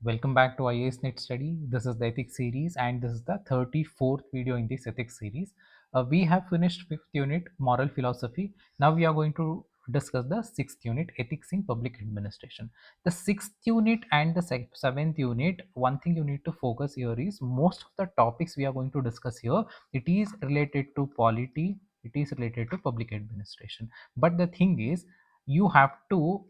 Welcome back to IAS Net Study. This is the ethics series and this is the 34th video in this ethics series. We have finished 5th unit, moral philosophy. Now we are going to discuss the 6th unit, ethics in public administration. The 6th unit and the 7th unit, one thing you need to focus here is most of the topics we are going to discuss here, it is related to polity, it is related to public administration. But the thing is, you have to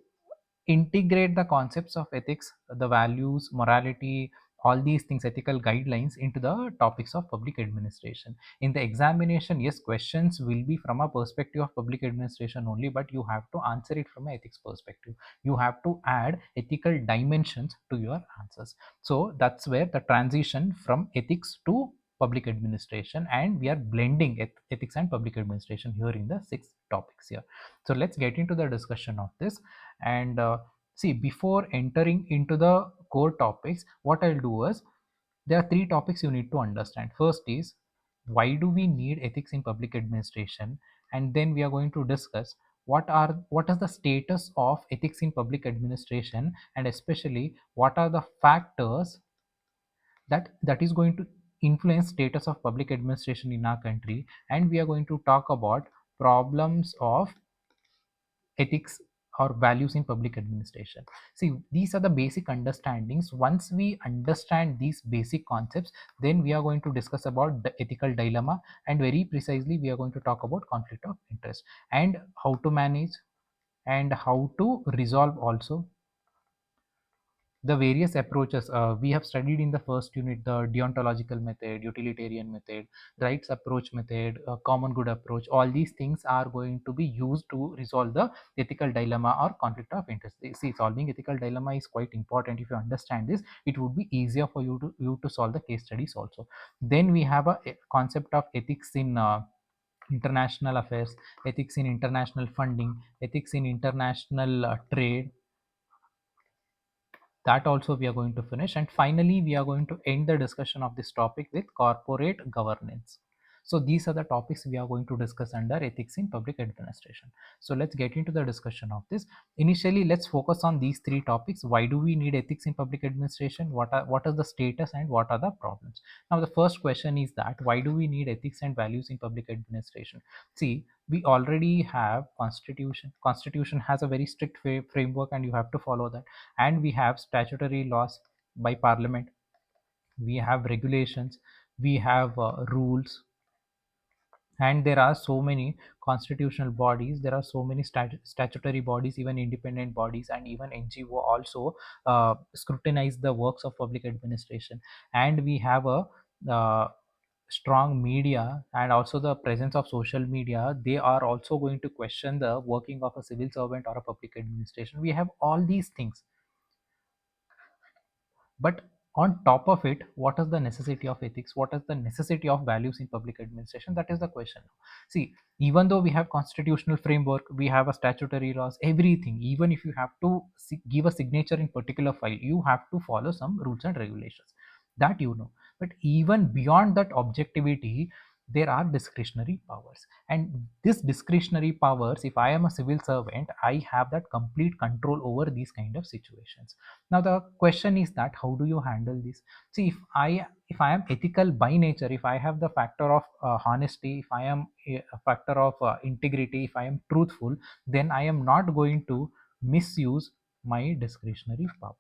integrate the concepts of ethics, the values, morality, all these things, ethical guidelines into the topics of public administration. In the examination, yes, questions will be from a perspective of public administration only, but you have to answer it from an ethics perspective. You have to add ethical dimensions to your answers. So that's where the transition from ethics to public administration, and we are blending ethics and public administration here in the 6 topics here. So let's get into the discussion of this. And see, before entering into the core topics, what I'll do is, there are 3 topics you need to understand. First is, why do we need ethics in public administration? And then we are going to discuss what is the status of ethics in public administration, and especially what are the factors that is going to influence status of public administration in our country. And we are going to talk about problems of ethics or values in public administration. See, these are the basic understandings. Once we understand these basic concepts, then we are going to discuss about the ethical dilemma, and very precisely we are going to talk about conflict of interest and how to manage and how to resolve also the various approaches we have studied in the first unit: the deontological method, utilitarian method, rights approach method, common good approach. All these things are going to be used to resolve the ethical dilemma or conflict of interest. See, solving ethical dilemma is quite important. If you understand this, it would be easier for you to solve the case studies also. Then we have a concept of ethics in international affairs, ethics in international funding, ethics in international trade. That also we are going to finish, and finally we are going to end the discussion of this topic with corporate governance. So these are the topics we are going to discuss under ethics in public administration. So let's get into the discussion of this. Initially, let's focus on these 3 topics: why do we need ethics in public administration, what is the status, and what are the problems. Now the first question is that, why do we need ethics and values in public administration? See, we already have constitution has a very strict framework, and you have to follow that. And we have statutory laws by parliament, we have regulations, we have rules, and there are so many constitutional bodies, there are so many statutory bodies, even independent bodies, and even NGO also scrutinize the works of public administration. And we have a uh, strong media, and also the presence of social media. They are also going to question the working of a civil servant or a public administration. We have all these things, but on top of it, what is the necessity of ethics, what is the necessity of values in public administration? That is the question. See, even though we have constitutional framework, we have a statutory laws, everything, even if you have to give a signature in particular file, you have to follow some rules and regulations, that you know. But even beyond that objectivity, there are discretionary powers, and this discretionary powers, if I am a civil servant, I have that complete control over these kind of situations. Now the question is that, how do you handle this? See, if I am ethical by nature, if I have the factor of honesty, if I am a factor of integrity, if I am truthful, then I am not going to misuse my discretionary power.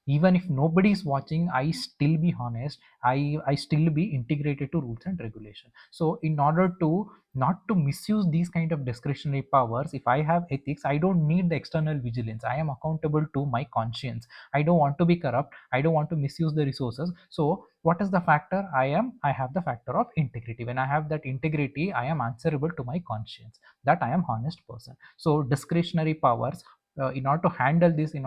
Even if nobody is watching, I still be honest, I still be integrated to rules and regulation. So in order to not to misuse these kind of discretionary powers, if I have ethics, I don't need the external vigilance, I am accountable to my conscience. I don't want to be corrupt, I don't want to misuse the resources. So what is the factor? I have the factor of integrity. When I have that integrity, I am answerable to my conscience, that I am honest person. So discretionary powers, in order to handle this, in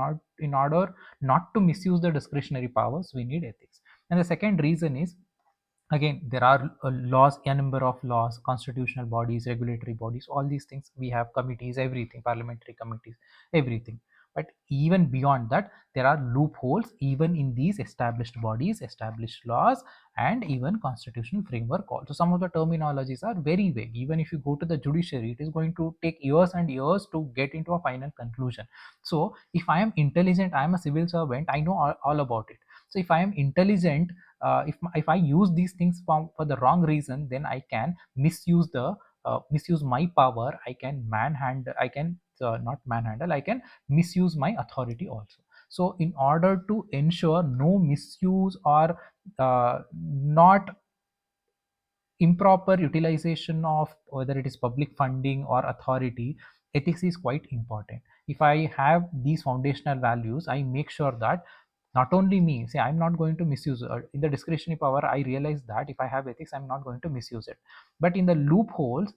order not to misuse the discretionary powers, we need ethics. And the second reason is, again, there are laws, a number of laws, constitutional bodies, regulatory bodies, all these things. We have committees, everything, parliamentary committees, everything. But even beyond that, there are loopholes even in these established bodies, established laws, and even constitutional framework also. Some of the terminologies are very vague. Even if you go to the judiciary, it is going to take years and years to get into a final conclusion. So if I am intelligent, I am a civil servant, I know all about it. So if I am intelligent, if I use these things for the wrong reason, then I can misuse my power. I can manhandle, I can not manhandle, I can misuse my authority also. So in order to ensure no misuse or not improper utilization of whether it is public funding or authority, ethics is quite important. If I have these foundational values, I make sure that not only me, say I'm not going to misuse in the discretionary power, I realize that if I have ethics, I'm not going to misuse it. But in the loopholes,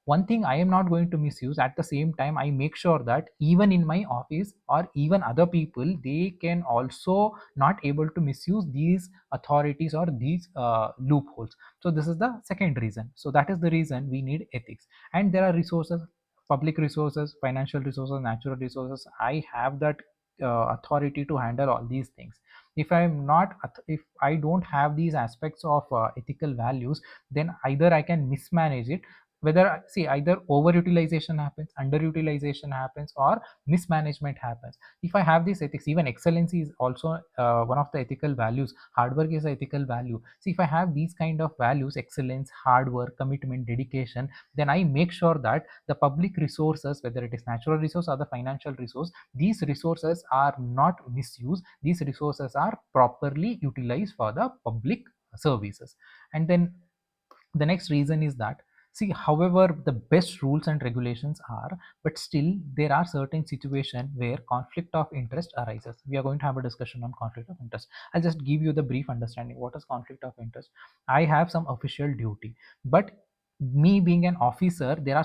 one thing I am not going to misuse, at the same time I make sure that even in my office or even other people, they can also not able to misuse these authorities or these loopholes. So this is the second reason. So that is the reason we need ethics. And there are resources, public resources, financial resources, natural resources. I have that authority to handle all these things. If I'm not, if I don't have these aspects of ethical values, then either I can mismanage it, whether, see, either overutilization happens, underutilization happens, or mismanagement happens. If I have this ethics, even excellency is also one of the ethical values. Hard work is an ethical value. See, if I have these kind of values, excellence, hard work, commitment, dedication, then I make sure that the public resources, whether it is natural resource or the financial resource, these resources are not misused, these resources are properly utilized for the public services. And then the next reason is that, see, however the best rules and regulations are, but still there are certain situations where conflict of interest arises. We are going to have a discussion on conflict of interest. I'll just give you the brief understanding. What is conflict of interest? I have some official duty, but me being an officer, there are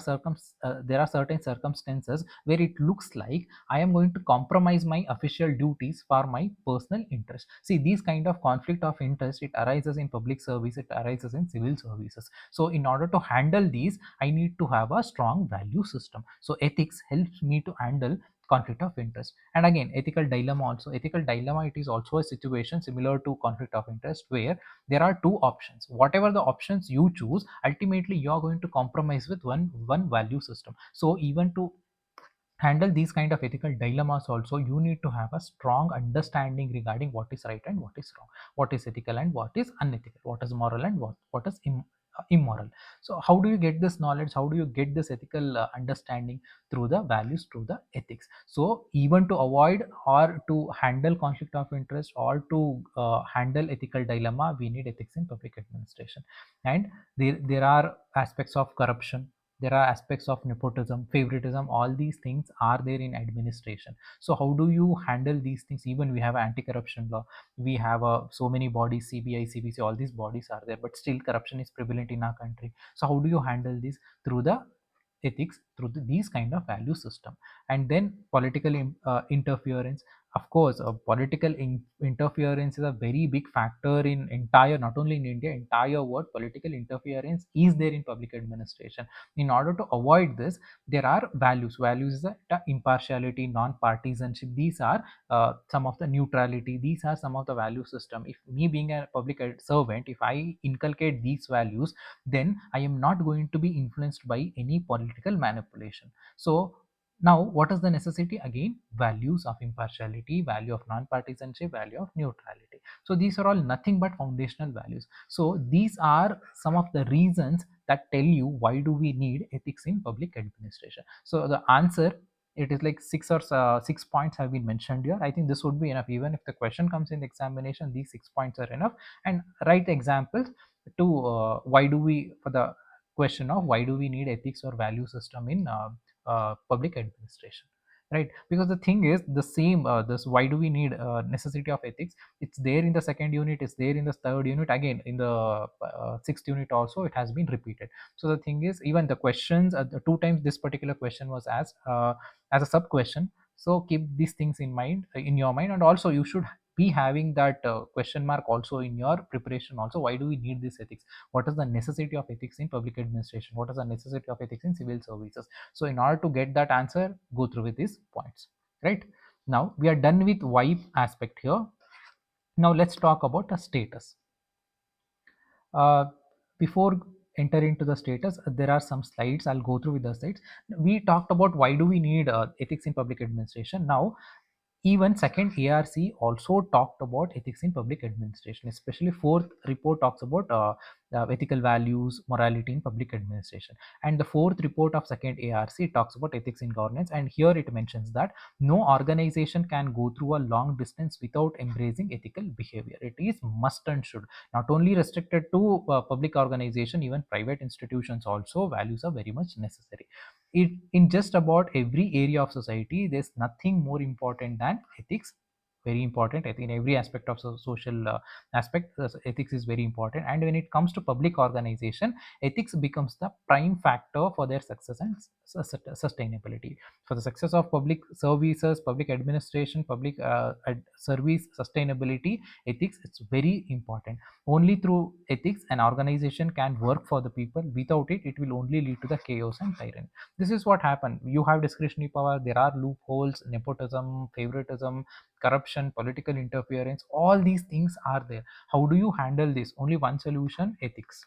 certain circumstances where it looks like I am going to compromise my official duties for my personal interest. See, these kind of conflict of interest, it arises in public service, it arises in civil services. So in order to handle these, I need to have a strong value system. So ethics helps me to handle conflict of interest. And again, ethical dilemma also. Ethical dilemma, it is also a situation similar to conflict of interest, where there are two options. Whatever the options you choose, ultimately you are going to compromise with one value system. So even to handle these kind of ethical dilemmas also, you need to have a strong understanding regarding what is right and what is wrong, what is ethical and what is unethical, what is moral and what is immoral. So how do you get this knowledge, how do you get this ethical understanding? Through the values, through the ethics. So even to avoid or to handle conflict of interest, or to handle ethical dilemma, we need ethics in public administration. And there are aspects of corruption, there are aspects of nepotism, favoritism, all these things are there in administration. So how do you handle these things? Even we have anti-corruption law, we have so many bodies, CBI, CBC, all these bodies are there, but still corruption is prevalent in our country. So how do you handle this? Through the ethics, through these kind of value system. And then political interference. Of course, political interference is a very big factor in entire, not only in India, entire world. Political interference is there in public administration. In order to avoid this, there are values. Values is the impartiality, non-partisanship. These are some of the neutrality. These are some of the value system. If me being a public servant, if I inculcate these values, then I am not going to be influenced by any political manipulation. So now, what is the necessity? Again, values of impartiality, value of non-partisanship, value of neutrality. So these are all nothing but foundational values. So these are some of the reasons that tell you why do we need ethics in public administration. So the answer, it is like 6 points have been mentioned here. I think this would be enough. Even if the question comes in the examination, these 6 points are enough. And write examples to why do we, for the question of why do we need ethics or value system in public administration, right? Because the thing is the same, this why do we need necessity of ethics, it's there in the second unit, it's there in the third unit, again in the sixth unit also it has been repeated. So the thing is, even the questions, the two times this particular question was asked as a sub question. So keep these things in mind, in your mind. And also you should be having that question mark also in your preparation also. Why do we need this ethics? What is the necessity of ethics in public administration? What is the necessity of ethics in civil services? So in order to get that answer, go through with these points, right? Now we are done with why aspect here. Now let's talk about the status. uh, Before enter into the status, there are some slides I'll go through with the slides. We talked about why do we need ethics in public administration. Now even second ARC also talked about ethics in public administration, especially fourth report talks about ethical values, morality in public administration. And the fourth report of second ARC talks about ethics in governance. And here it mentions that no organization can go through a long distance without embracing ethical behavior. It is must and should. Not only restricted to public organization, even private institutions also, values are very much necessary. It in just about every area of society, there's nothing more important than ethics. Very important, I think, in every aspect of social aspect, ethics is very important. And when it comes to public organization, ethics becomes the prime factor for their success and sustainability. For the success of public services, public administration, public service sustainability, ethics, it's very important. Only through ethics an organization can work for the people. Without it, it will only lead to the chaos and tyranny. This is what happened. You have discretionary power, there are loopholes, nepotism, favoritism, corruption, political interference, all these things are there. How do you handle this? Only one solution: ethics,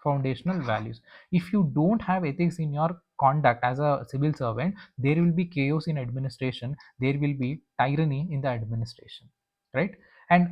foundational values. If you don't have ethics in your conduct as a civil servant, there will be chaos in administration, there will be tyranny in the administration, right? And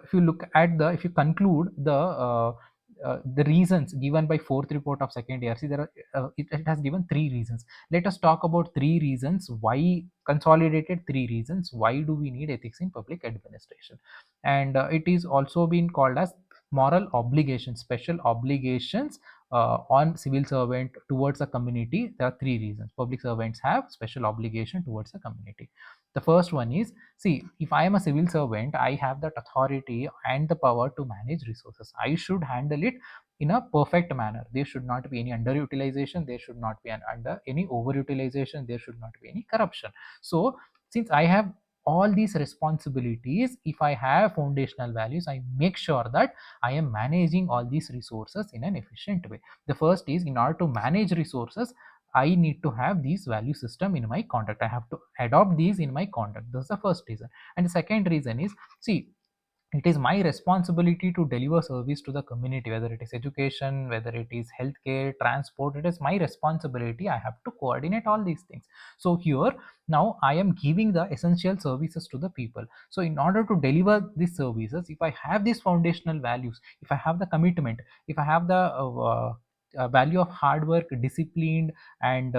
if you look at the, if you conclude the reasons given by fourth report of second ARC, there are it has given three reasons. Let us talk about three reasons why, consolidated three reasons why do we need ethics in public administration. And it is also been called as moral obligations, special obligations on civil servant towards a community. There are three reasons public servants have special obligation towards a community. The first one is, see, if I am a civil servant, I have that authority and the power to manage resources. I should handle it in a perfect manner. There should not be any underutilization, there should not be an under any overutilization, there should not be any corruption. So since I have all these responsibilities, if I have foundational values, I make sure that I am managing all these resources in an efficient way. The first is, in order to manage resources, I need to have these value system in my conduct. I have to adopt these in my conduct. That's the first reason. And the second reason is, see, it is my responsibility to deliver service to the community, whether it is education, whether it is healthcare, transport. It is my responsibility. I have to coordinate all these things. So here, now I am giving the essential services to the people. So in order to deliver these services, if I have these foundational values, if I have the commitment, if I have the value of hard work, discipline, and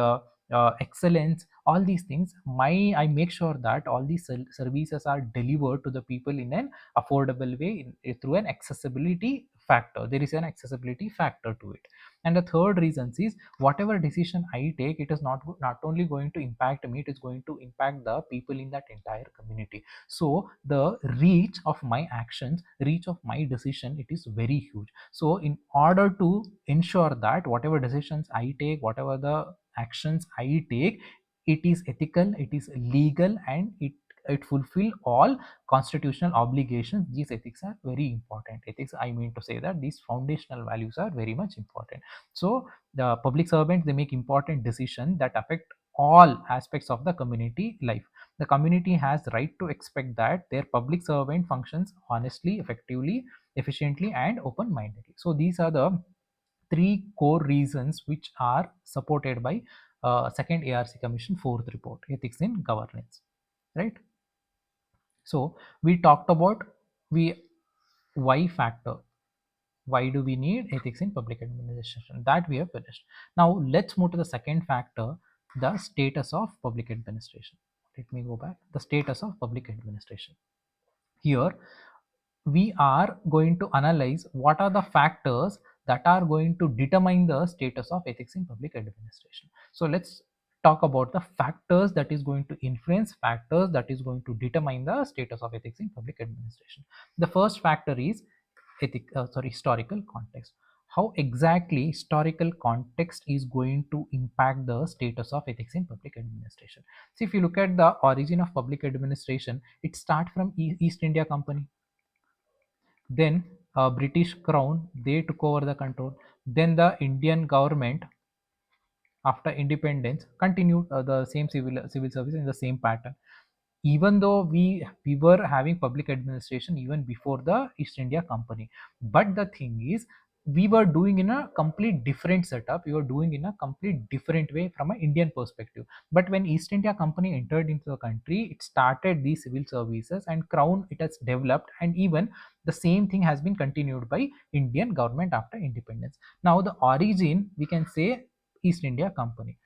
excellence, all these things, my I make sure that all these services are delivered to the people in an affordable way, through an accessibility factor. There is an accessibility factor to it. And the third reason is, whatever decision I take, it is not only going to impact me, it is going to impact the people in that entire community. So the reach of my actions, reach of my decision, it is very huge. So in order to ensure that whatever decisions I take, whatever the actions I take, it is ethical, it is legal, and it fulfill all constitutional obligations. These ethics are very important. Ethics, I mean to say that these foundational values are very much important. So the public servants, they make important decisions that affect all aspects of the community life. The community has right to expect that their public servant functions honestly, effectively, efficiently, and open mindedly. So these are the three core reasons which are supported by second ARC Commission fourth report, ethics in governance, right? So we talked about we why factor. Why do we need ethics in public administration? That we have finished. Now let's move to the second factor, the status of public administration. Let me go back. The status of public administration. Here we are going to analyze what are the factors that are going to determine the status of ethics in public administration. So let's talk about the factors that is going to influence, factors that is going to determine the status of ethics in public administration. The first factor is historical context. How exactly historical context is going to impact the status of ethics in public administration? See, if you look at the origin of public administration, it starts from East India Company. Then British Crown, they took over the control. Then the Indian government, after independence, continued the same civil service in the same pattern. even though we were having public administration even before the East India Company. But the thing is, we were doing in a complete different setup, we were doing in a complete different way from an Indian perspective. But when East India Company entered into the country, it started these civil services, and crown it has developed, and even the same thing has been continued by Indian government after independence. Now the origin, we can say, East India Company.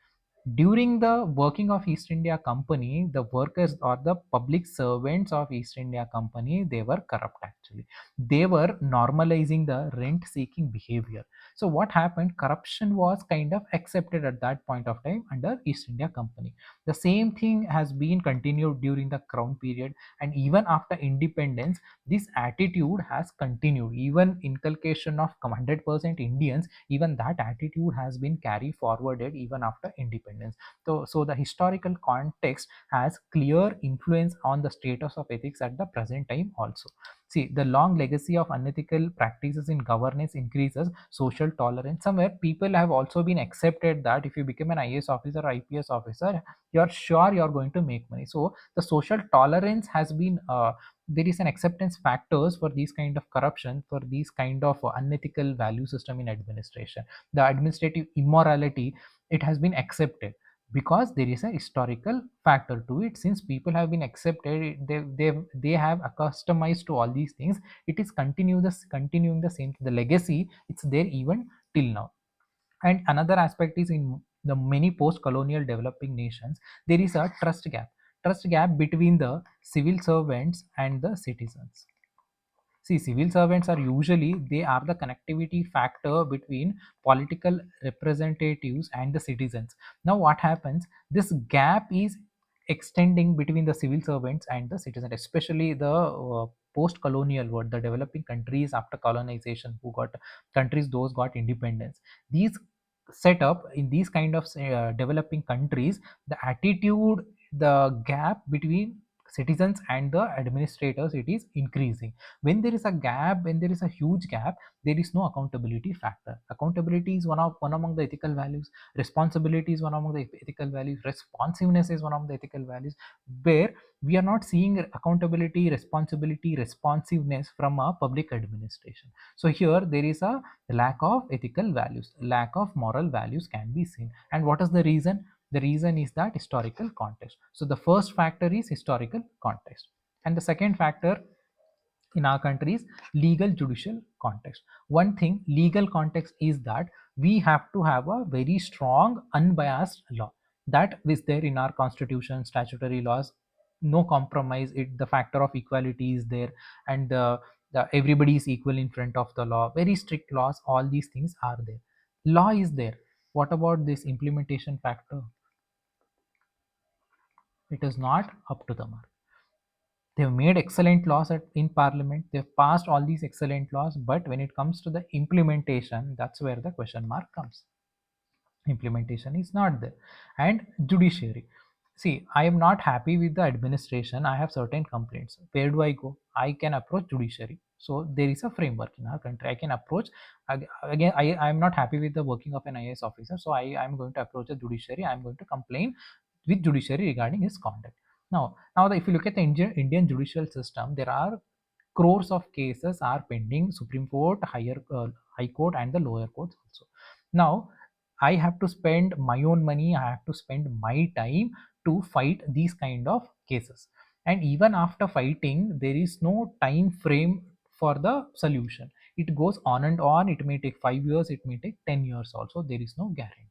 During the working of East India Company, the workers or the public servants of East India Company, they were corrupt actually. They were normalizing the rent seeking behavior. So what happened, corruption was kind of accepted at that point of time under East India Company. The same thing has been continued during the crown period, and even after independence this attitude has continued. Even inculcation of 100% Indians, even that attitude has been carried forwarded even after independence. So the historical context has clear influence on the status of ethics at the present time also. See, the long legacy of unethical practices in governance increases social tolerance. Somewhere people have also been accepted that if you become an IAS officer or IPS officer, you're sure you're going to make money. So the social tolerance has been there is an acceptance factors for these kind of corruption, for these kind of unethical value system in administration. The administrative immorality, it has been accepted because there is a historical factor to it. Since people have been accepted, they have accustomed to all these things, it is continuing the same, the legacy, it's there even till now. And another aspect is, in the many post-colonial developing nations, there is a trust gap between the civil servants and the citizens. See, civil servants are usually, they are the connectivity factor between political representatives and the citizens. Now what happens, this gap is extending between the civil servants and the citizens, especially the post-colonial world, the developing countries after colonization, who got countries those got independence. These set up in these kind of developing countries, the attitude, the gap between citizens and the administrators, it is increasing. When there is a gap, when there is a huge gap, there is no accountability factor. Accountability is one among the ethical values, responsibility is one among the ethical values, responsiveness is one of the ethical values, where we are not seeing accountability, responsibility, responsiveness from a public administration. So here there is a lack of ethical values, lack of moral values can be seen. And what is the reason? The reason is that historical context. So the first factor is historical context, and the second factor in our country is legal judicial context. One thing, legal context, is that we have to have a very strong unbiased law. That is there in our constitution, statutory laws, no compromise. It, the factor of equality is there, and the everybody is equal in front of the law, very strict laws, all these things are there, law is there. What about this implementation factor? It is not up to the mark. They've made excellent laws in parliament, they've passed all these excellent laws, but when it comes to the implementation, that's where the question mark comes. Implementation is not there. And judiciary, see, I am not happy with the administration, I have certain complaints, where do I go? I can approach judiciary. So there is a framework in our country, I can approach. Again, I am not happy with the working of an IAS officer, so I am going to approach the judiciary, I am going to complain with judiciary regarding his conduct. Now if you look at the Indian judicial system, there are crores of cases are pending Supreme Court, high court, and the lower courts also. Now I have to spend my own money, I have to spend my time to fight these kind of cases. And even after fighting, there is no time frame for the solution. It goes on and on. It may take 5 years, it may take 10 years also. There is no guarantee.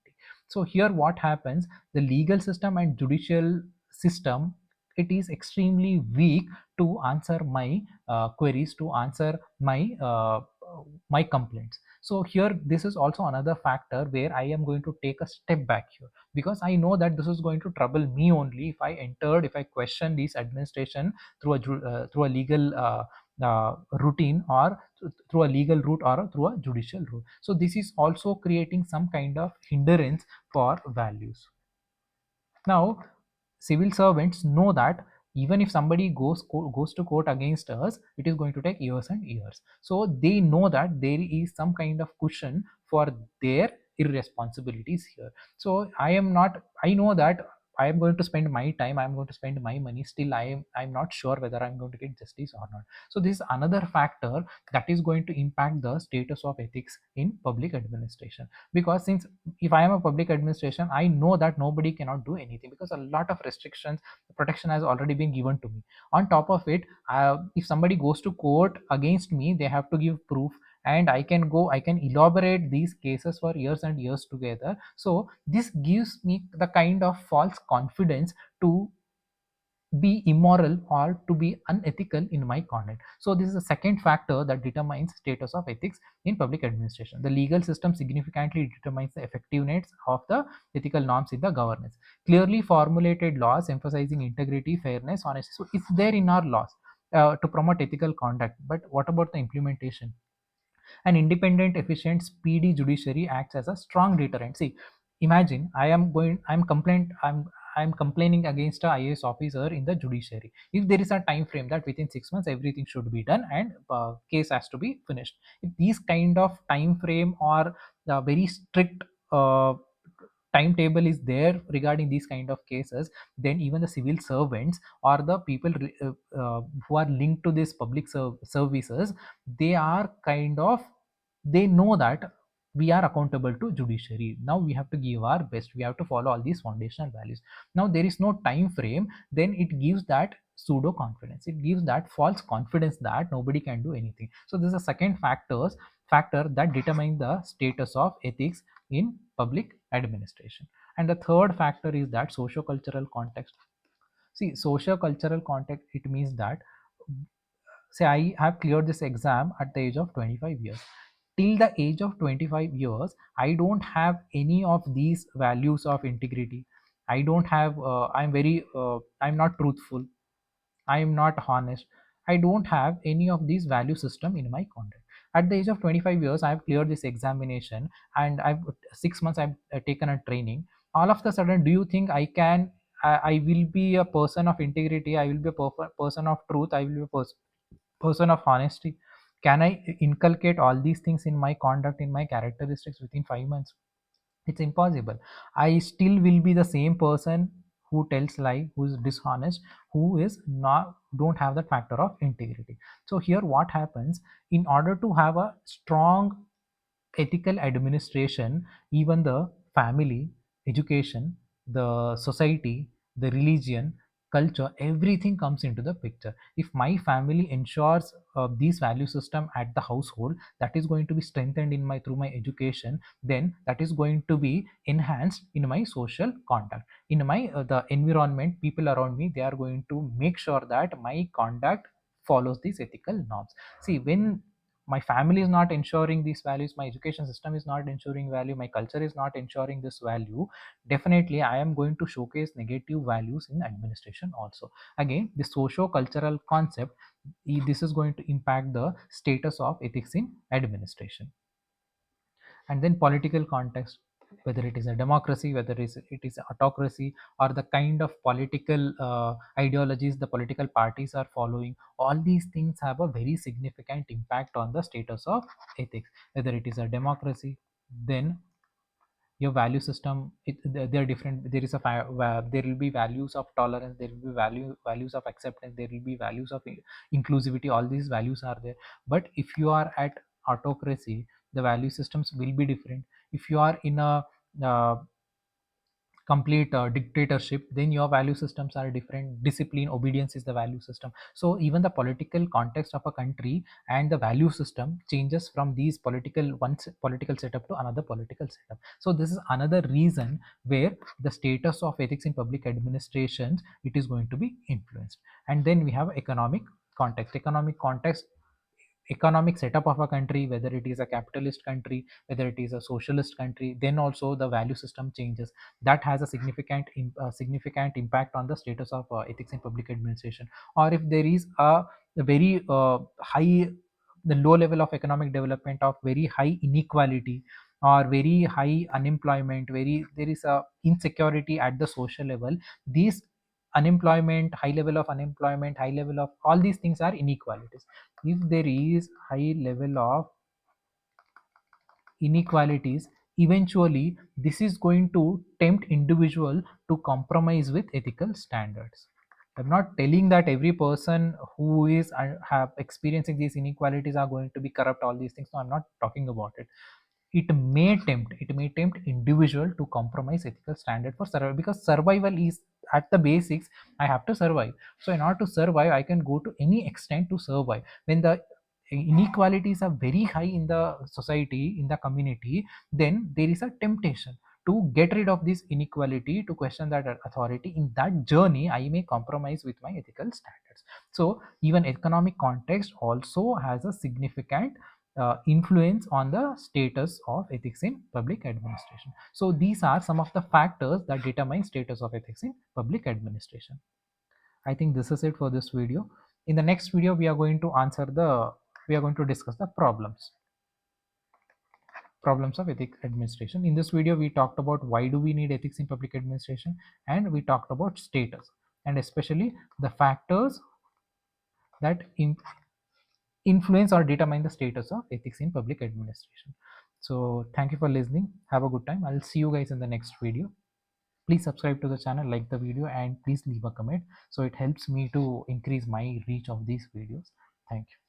So here what happens, the legal system and judicial system, it is extremely weak to answer my queries, to answer my complaints. So here this is also another factor where I am going to take a step back here, because I know that this is going to trouble me only if I question this administration through a legal routine, or through a legal route, or through a judicial route. So this is also creating some kind of hindrance for values. Now, civil servants know that even if somebody goes to court against us, it is going to take years and years. So they know that there is some kind of cushion for their irresponsibilities here. So I am not. I know that I am going to spend my time, I am going to spend my money, still I'm not sure whether I'm going to get justice or not. So this is another factor that is going to impact the status of ethics in public administration. Because since if I am a public administration, I know that nobody cannot do anything because a lot of restrictions, protection has already been given to me. On top of it, if somebody goes to court against me, they have to give proof, and I can elaborate these cases for years and years together. So this gives me the kind of false confidence to be immoral or to be unethical in my conduct. So this is the second factor that determines status of ethics in public administration. The legal system significantly determines the effectiveness of the ethical norms in the governance. Clearly formulated laws emphasizing integrity, fairness, honesty, so it's there in our laws to promote ethical conduct. But what about the implementation? An independent, efficient, speedy judiciary acts as a strong deterrent. See, imagine I'm complaining against a IAS officer in the judiciary. If there is a time frame that within 6 months everything should be done and case has to be finished. If these kind of time frame or very strict timetable is there regarding these kind of cases, then even the civil servants or the people who are linked to this public services, they are kind of, they know that we are accountable to judiciary. Now we have to give our best, we have to follow all these foundational values. Now there is no time frame, then it gives that pseudo confidence, it gives that false confidence that nobody can do anything. So this is a second factor that determine the status of ethics in public administration. And the third factor is that socio-cultural context. See, socio-cultural context, it means that, say I have cleared this exam at the age of 25 years. Till the age of 25 years, I don't have any of these values of integrity. I don't have, I'm not truthful, I am not honest. I don't have any of these value system in my conduct. At the age of 25 years, I have cleared this examination, and I've 6 months I've taken a training. All of a sudden, do you think I will be a person of integrity? I will be a person of truth. I will be a person of honesty. Can I inculcate all these things in my conduct, in my characteristics within 5 months? It's impossible. I still will be the same person who tells lie, who is dishonest, who is not, don't have that factor of integrity. So here what happens, in order to have a strong ethical administration, even the family, education, the society, the religion, culture, everything comes into the picture. If my family ensures these value system at the household, that is going to be strengthened in my through my education, then that is going to be enhanced in my social conduct, in my the environment, people around me, they are going to make sure that my conduct follows these ethical norms. See, when my family is not ensuring these values, my education system is not ensuring value, my culture is not ensuring this value, definitely I am going to showcase negative values in administration also. Again, the socio cultural concept, this is going to impact the status of ethics in administration. And then political context, whether it is a democracy, whether it is autocracy, or the kind of political ideologies the political parties are following, all these things have a very significant impact on the status of ethics. Whether it is a democracy, then your value system, they're different. There is there will be values of tolerance, there will be values of acceptance, there will be values of inclusivity, all these values are there. But if you are at autocracy, the value systems will be different. If you are in a uh, complete dictatorship, then your value systems are different. Discipline, obedience is the value system. So even the political context of a country and the value system changes from these political setup to another political setup. So this is another reason where the status of ethics in public administrations, it is going to be influenced. And then we have economic context, economic setup of a country, whether it is a capitalist country, whether it is a socialist country, then also the value system changes. That has a significant impact on the status of ethics in public administration. Or if there is a very high, the low level of economic development, of very high inequality or very high unemployment, very there is a insecurity at the social level, these unemployment, high level of unemployment, high level of all these things are inequalities. If there is high level of inequalities eventually this is going to tempt individual to compromise with ethical standards. I'm not telling that every person who is have experiencing these inequalities are going to be corrupt, all these things. No, I'm not talking about it. It may tempt individual to compromise ethical standard for survival, because survival is at the basics. I have to survive. So in order to survive, I can go to any extent to survive. When the inequalities are very high in the society, in the community, then there is a temptation to get rid of this inequality, to question that authority. In that journey, I may compromise with my ethical standards. So even economic context also has a significant influence on the status of ethics in public administration. So these are some of the factors that determine status of ethics in public administration. I think this is it for this video. In the next video, we are going to discuss the problems of ethics administration. In this video, we talked about why do we need ethics in public administration, and we talked about status, and especially the factors that influence or determine the status of ethics in public administration. So thank you for listening. Have a good time. I'll see you guys in the next video. Please subscribe to the channel, like the video, and please leave a comment, so it helps me to increase my reach of these videos. Thank you.